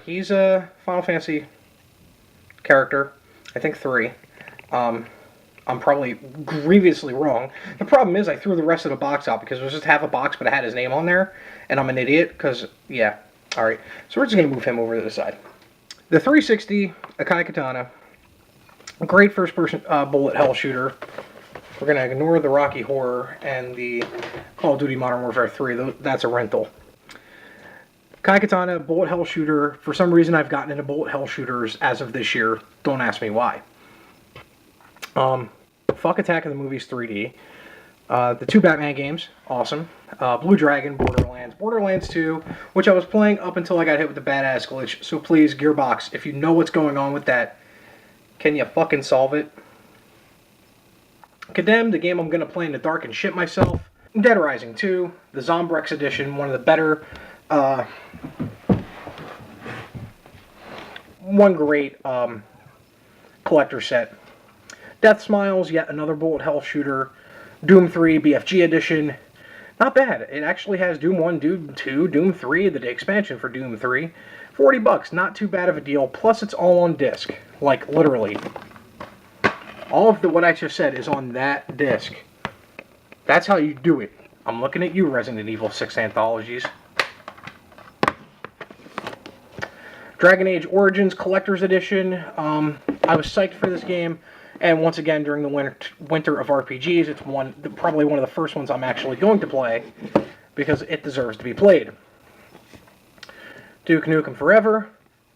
He's a Final Fantasy character. I think 3. I'm probably grievously wrong. The problem is I threw the rest of the box out because it was just half a box, but it had his name on there, and I'm an idiot because, yeah. Alright, so we're just going to move him over to the side. The 360 Akai Katana, great first-person bullet hell shooter. We're going to ignore the Rocky Horror and the Call of Duty Modern Warfare 3. That's a rental. Kai Katana, bullet hell shooter. For some reason, I've gotten into bullet hell shooters as of this year. Don't ask me why. Fuck Attack of the Movies 3D. The 2 Batman games, awesome. Blue Dragon, Borderlands. Borderlands 2, which I was playing up until I got hit with the badass glitch. So please, Gearbox, if you know what's going on with that, can you fucking solve it? Condemned, the game I'm going to play in the dark and shit myself. Dead Rising 2, the Zombrex edition, one of the better, one great collector set. Death Smiles, yet another bullet hell shooter. Doom 3 BFG edition. Not bad. It actually has Doom 1, Doom 2, Doom 3, the expansion for Doom 3. $40, not too bad of a deal. Plus it's all on disc. Like, literally. All of what I just said is on that disc. That's how you do it. I'm looking at you, Resident Evil 6 Anthologies. Dragon Age Origins Collector's Edition. I was psyched for this game. And once again, during the winter of RPGs, it's probably one of the first ones I'm actually going to play, because it deserves to be played. Duke Nukem Forever,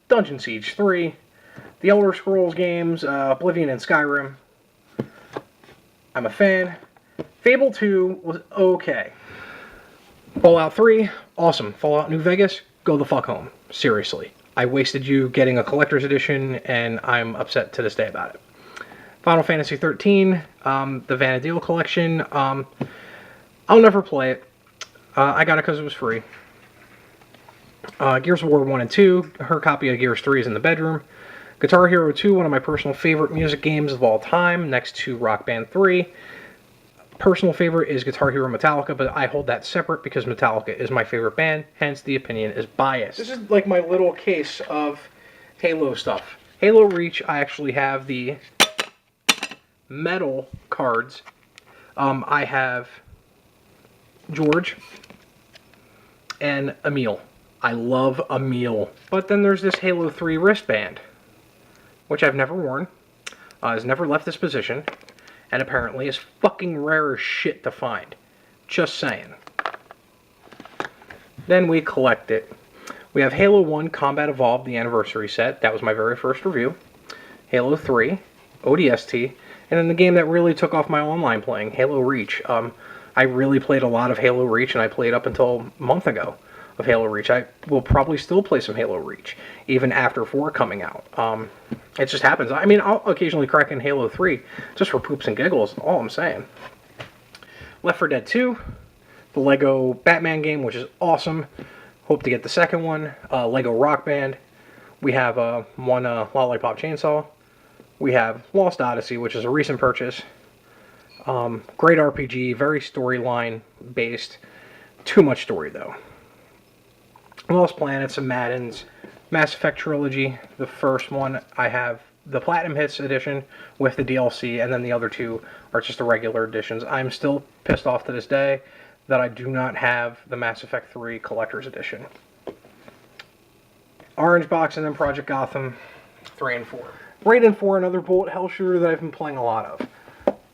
Dungeon Siege 3, the Elder Scrolls games, Oblivion and Skyrim. I'm a fan. Fable 2 was okay. Fallout 3, awesome. Fallout New Vegas, go the fuck home. Seriously. I wasted you getting a collector's edition, and I'm upset to this day about it. Final Fantasy 13, the Vanadil collection. I'll never play it. I got it because it was free. Gears of War 1 and 2, her copy of Gears 3 is in the bedroom. Guitar Hero 2, one of my personal favorite music games of all time, next to Rock Band 3. Personal favorite is Guitar Hero Metallica, but I hold that separate because Metallica is my favorite band, hence the opinion is biased. This is like my little case of Halo stuff. Halo Reach, I actually have the metal cards. I have George and Emil. I love Emil. But then there's this Halo 3 wristband, which I've never worn, has never left this position, and apparently is fucking rare as shit to find. Just saying. Then we collect it. We have Halo 1 Combat Evolved, the anniversary set. That was my very first review. Halo 3, ODST, and then the game that really took off my online playing, Halo Reach. I really played a lot of Halo Reach, and I played up until a month ago of Halo Reach. I will probably still play some Halo Reach, even after 4 coming out. It just happens. I mean, I'll occasionally crack in Halo 3, just for poops and giggles, all I'm saying. Left 4 Dead 2, the Lego Batman game, which is awesome. Hope to get the second one. Lego Rock Band. We have one Lollipop Chainsaw. We have Lost Odyssey, which is a recent purchase. Great RPG, very storyline based. Too much story though. Lost Planets and Madden's Mass Effect Trilogy. The first one I have the Platinum Hits edition with the DLC, and then the other 2 are just the regular editions. I'm still pissed off to this day that I do not have the Mass Effect 3 Collector's Edition. Orange Box, and then Project Gotham 3 and 4. Raiden 4, another bullet hell shooter that I've been playing a lot of.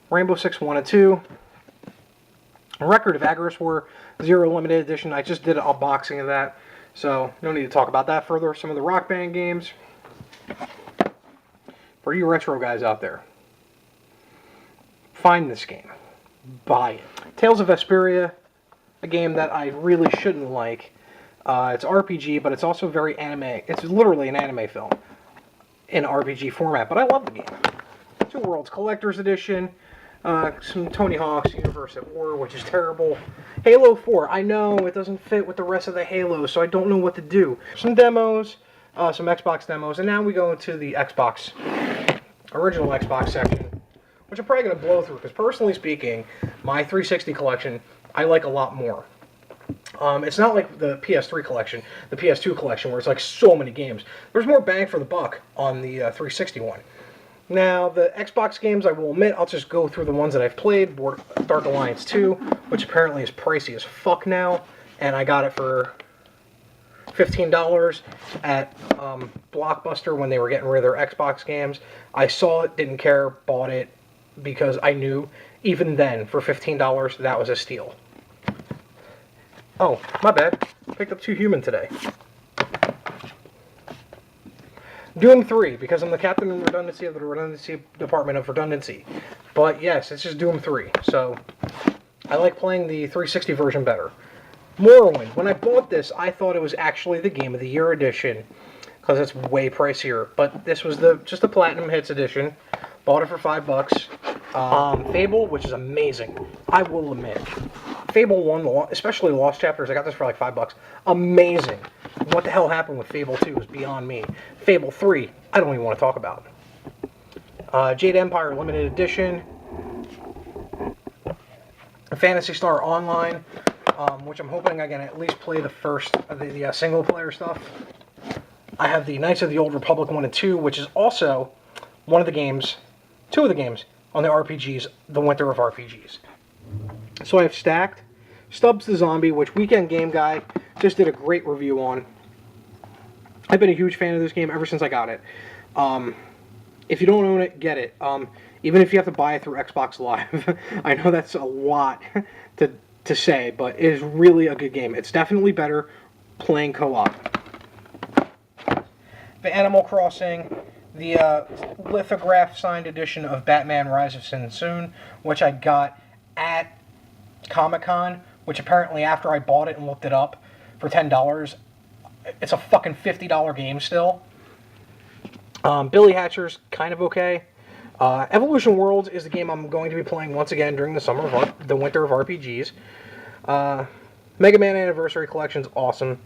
Rainbow Six 1 and 2. Record of Agarest War 0 Limited Edition. I just did an unboxing of that, so no need to talk about that further. Some of the Rock Band games. For you retro guys out there, find this game. Buy it. Tales of Vesperia, a game that I really shouldn't like. It's RPG, but it's also very anime. It's literally an anime film in RPG format, but I love the game. Two Worlds Collector's Edition, some Tony Hawk's Universe at War, which is terrible. Halo 4, I know it doesn't fit with the rest of the Halos, so I don't know what to do. Some demos, some Xbox demos, and now we go into the Xbox, original Xbox section, which I'm probably going to blow through, because personally speaking, my 360 collection, I like a lot more. It's not like the PS3 collection, the PS2 collection, where it's like so many games. There's more bang for the buck on the 360 one. Now, the Xbox games, I will admit, I'll just go through the ones that I've played. Dark Alliance 2, which apparently is pricey as fuck now, and I got it for $15 at Blockbuster when they were getting rid of their Xbox games. I saw it, didn't care, bought it, because I knew, even then, for $15, that was a steal. Oh, my bad. Picked up 2 human today. Doom 3, because I'm the captain in redundancy of the redundancy department of redundancy. But yes, it's just Doom 3. So, I like playing the 360 version better. Morrowind. When I bought this, I thought it was actually the Game of the Year edition, because it's way pricier. But this was just the Platinum Hits edition. Bought it for $5. Fable, which is amazing. I will admit. Fable 1, especially Lost Chapters, I got this for like $5. Amazing. What the hell happened with Fable 2 is beyond me. Fable 3, I don't even want to talk about. Jade Empire Limited Edition. Phantasy Star Online, which I'm hoping I can at least play the first, the single player stuff. I have the Knights of the Old Republic 1 and 2, which is also one of the games, 2 of the games on the RPGs, the Winter of RPGs. So I have Stacked, Stubbs the Zombie, which Weekend Game Guy just did a great review on. I've been a huge fan of this game ever since I got it. If you don't own it, get it. Even if you have to buy it through Xbox Live. I know that's a lot to say, but it is really a good game. It's definitely better playing co-op. The Animal Crossing, the lithograph signed edition of Batman Rise of Sin and Soon, which I got at Comic-Con, which apparently after I bought it and looked it up for $10, it's a fucking $50 game still. Billy Hatcher's kind of okay. Evolution Worlds is the game I'm going to be playing once again during the winter of RPGs. Mega Man Anniversary Collection's awesome.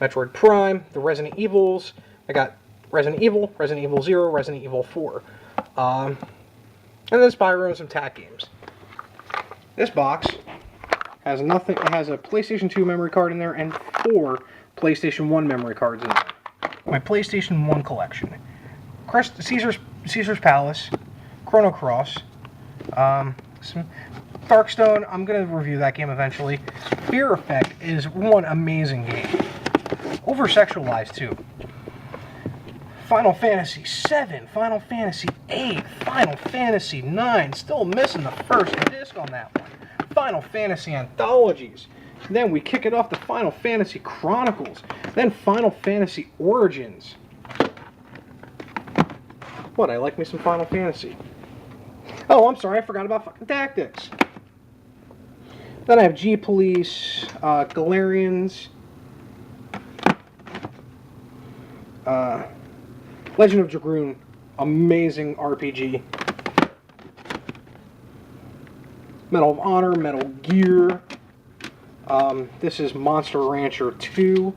Metroid Prime, the Resident Evils. I got Resident Evil, Resident Evil 0, Resident Evil 4. And then Spyro and some TAC games. This box has nothing. It has a PlayStation 2 memory card in there and 4 PlayStation 1 memory cards in there. My PlayStation 1 collection. Caesar's Palace, Chrono Cross, some Darkstone. I'm going to review that game eventually. Fear Effect is one amazing game. Over-sexualized, too. Final Fantasy 7, Final Fantasy 8, Final Fantasy 9. Still missing the first disc on that one. Final Fantasy Anthologies. Then we kick it off to Final Fantasy Chronicles. Then Final Fantasy Origins. What, I like me some Final Fantasy. Oh, I'm sorry, I forgot about fucking Tactics. Then I have G-Police, Galarians, Legend of Dragoon, amazing RPG. Medal of Honor, Metal Gear. This is Monster Rancher 2.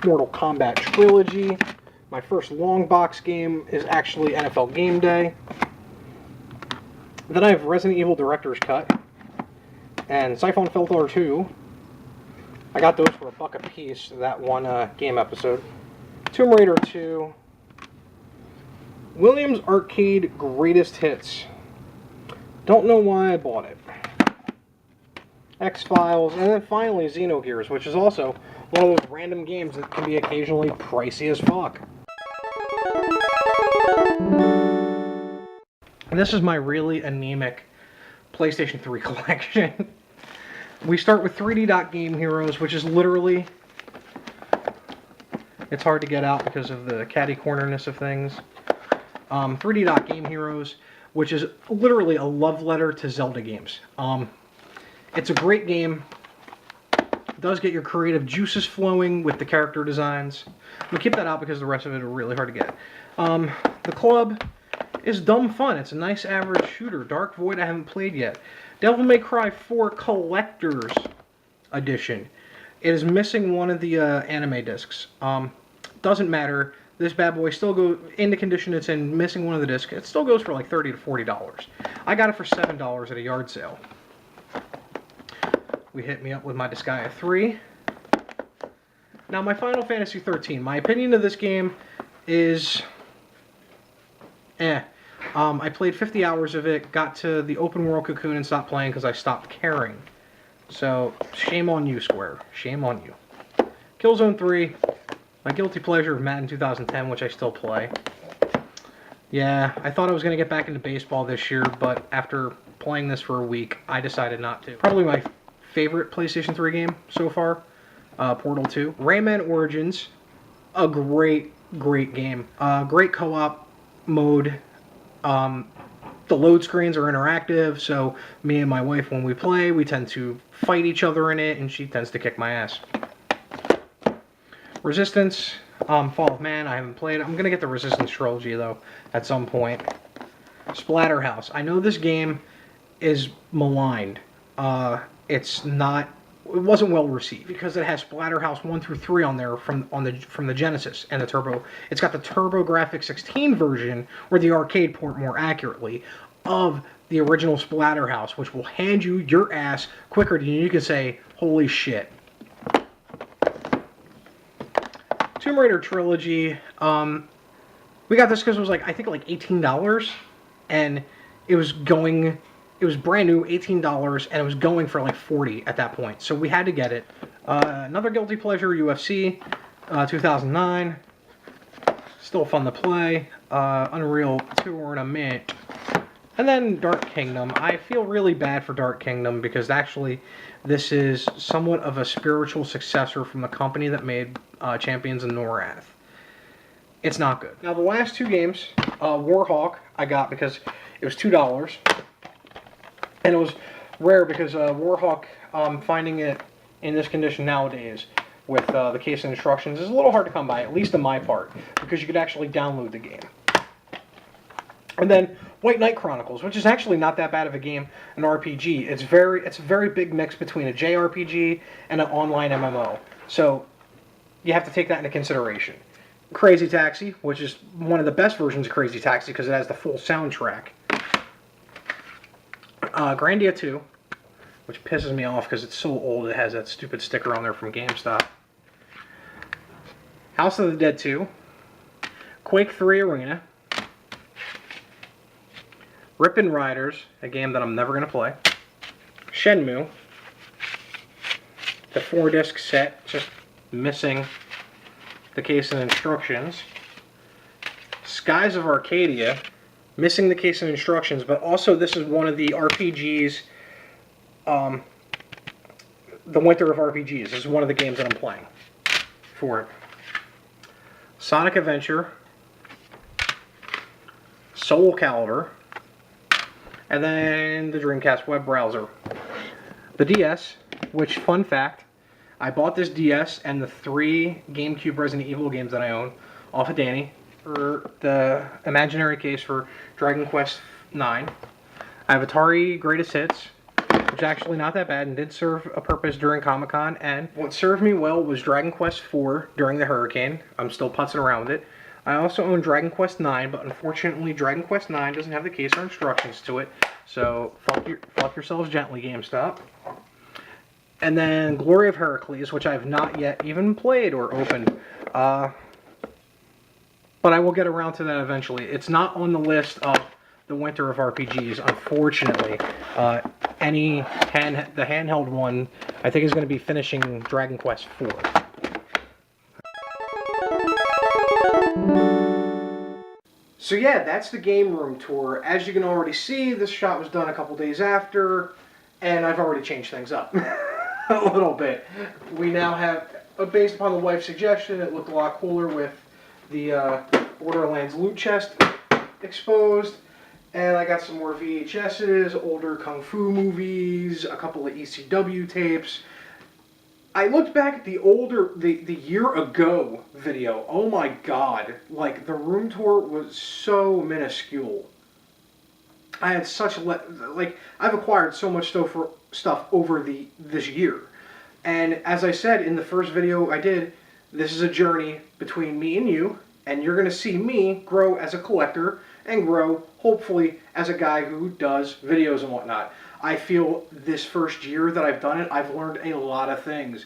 Mortal Kombat Trilogy. My first long box game is actually NFL Game Day. Then I have Resident Evil Director's Cut. And Siphon Filter 2. I got those for $1 a piece, that one game episode. Tomb Raider 2. Williams Arcade Greatest Hits. Don't know why I bought it. X-Files, and then finally Xenogears, which is also one of those random games that can be occasionally pricey as fuck. And this is my really anemic PlayStation 3 collection. We start with 3D Dot Game Heroes, which is literally... It's hard to get out because of the catty-cornerness of things. 3D Dot Game Heroes, which is literally a love letter to Zelda games. It's a great game. It does get your creative juices flowing with the character designs. We'll keep that out because the rest of it are really hard to get. The Club is dumb fun. It's a nice average shooter. Dark Void I haven't played yet. Devil May Cry 4 Collector's Edition. It is missing one of the anime discs. Doesn't matter. This bad boy still goes in the condition it's in, missing one of the discs. It still goes for like $30 to $40. I got it for $7 at a yard sale. we hit me up with my Disgaea 3. Now, my Final Fantasy 13. My opinion of this game is... I played 50 hours of it, got to the open world Cocoon and stopped playing because I stopped caring. So, shame on you, Square. Shame on you. Killzone 3, my guilty pleasure of Madden 2010, which I still play. Yeah, I thought I was going to get back into baseball this year, but after playing this for a week, I decided not to. Probably my favorite PlayStation 3 game so far, Portal 2. Rayman Origins, a great game. Great co-op mode. The load screens are interactive, so me and my wife, when we play, we tend to fight each other in it, and she tends to kick my ass. Resistance, Fall of Man, I haven't played. I'm going to get the Resistance trilogy, though, at some point. Splatterhouse. I know this game is maligned. It wasn't well received because it has Splatterhouse 1 through 3 on there from the Genesis and the Turbo. It's got the TurboGrafx 16 version, or the arcade port more accurately, of the original Splatterhouse, which will hand you your ass quicker than you can say, holy shit. Tomb Raider trilogy. We got this because it was I think like $18, and it was brand new, $18, and it was going for like $40 at that point. So we had to get it. Another guilty pleasure, UFC 2009. Still fun to play. Unreal Tournament. And then Dark Kingdom. I feel really bad for Dark Kingdom because actually this is somewhat of a spiritual successor from the company that made Champions of Norath. It's not good. Now the last two games, Warhawk I got because it was $2. And it was rare because Warhawk, finding it in this condition nowadays with the case and instructions is a little hard to come by, at least on my part, because you could actually download the game. And then White Knight Chronicles, which is actually not that bad of a game, an RPG. It's a very big mix between a JRPG and an online MMO. So you have to take that into consideration. Crazy Taxi, which is one of the best versions of Crazy Taxi because it has the full soundtrack. Grandia 2, which pisses me off because it's so old it has that stupid sticker on there from GameStop. House of the Dead 2. Quake 3 Arena. Rippin' Riders, a game that I'm never going to play. Shenmue. The 4-disc set, just missing the case and instructions. Skies of Arcadia. Missing the case and instructions, but also this is one of the RPGs, the Winter of RPGs. This is one of the games that I'm playing for it. Sonic Adventure, Soul Calibur, and then the Dreamcast web browser. The DS, which, fun fact, I bought this DS and the 3 GameCube Resident Evil games that I own off of Danny for the imaginary case for Dragon Quest IX. I have Atari Greatest Hits, which is actually not that bad and did serve a purpose during Comic-Con, and what served me well was Dragon Quest IV during the hurricane. I'm still putzing around with it. I also own Dragon Quest IX, but unfortunately Dragon Quest IX doesn't have the case or instructions to it, so fuck yourselves gently, GameStop. And then Glory of Heracles, which I have not yet even played or opened. But I will get around to that eventually. It's not on the list of the Winter of RPGs, unfortunately. The handheld one, I think, is going to be finishing Dragon Quest IV. So yeah, that's the game room tour. As you can already see, this shot was done a couple days after, and I've already changed things up a little bit. We now have, based upon the wife's suggestion, it looked a lot cooler with the Borderlands loot chest exposed, and I got some more VHSs, older Kung Fu movies, a couple of ECW tapes. I looked back at the year ago video. Oh my god, like the room tour was so minuscule. I had such I've acquired so much stuff over this year, and as I said in the first video I did, this is a journey between me and you, and you're going to see me grow as a collector and grow, hopefully, as a guy who does videos and whatnot. I feel this first year that I've done it, I've learned a lot of things.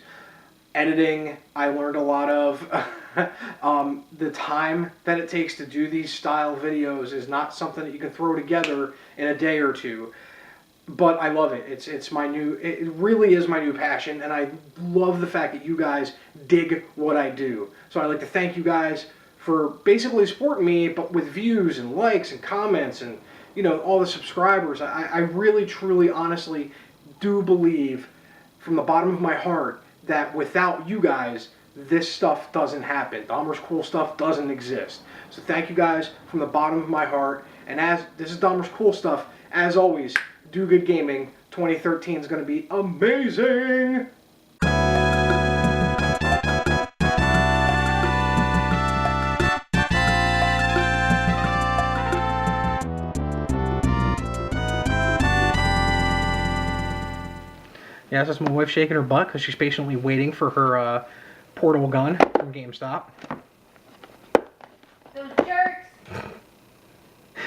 Editing, I learned a lot of. The time that it takes to do these style videos is not something that you can throw together in a day or two. But I love it. It's my new. It really is my new passion, and I love the fact that you guys dig what I do. So I'd like to thank you guys for basically supporting me, but with views and likes and comments and all the subscribers. I really, truly, honestly do believe from the bottom of my heart that without you guys, this stuff doesn't happen. Dahmer's Cool Stuff doesn't exist. So thank you guys from the bottom of my heart. And as this is Dahmer's Cool Stuff, as always, do good gaming. 2013 is going to be amazing. Yeah, that's my wife shaking her butt because she's patiently waiting for her portable gun from GameStop. Those jerks!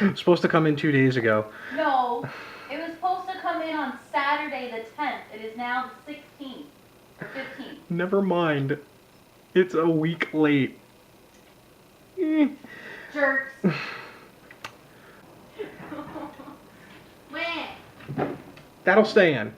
It was supposed to come in 2 days ago. No, it was supposed to come in on Saturday the 10th. It is now the 16th or 15th. Never mind. It's a week late. Jerks. When? That'll stay in.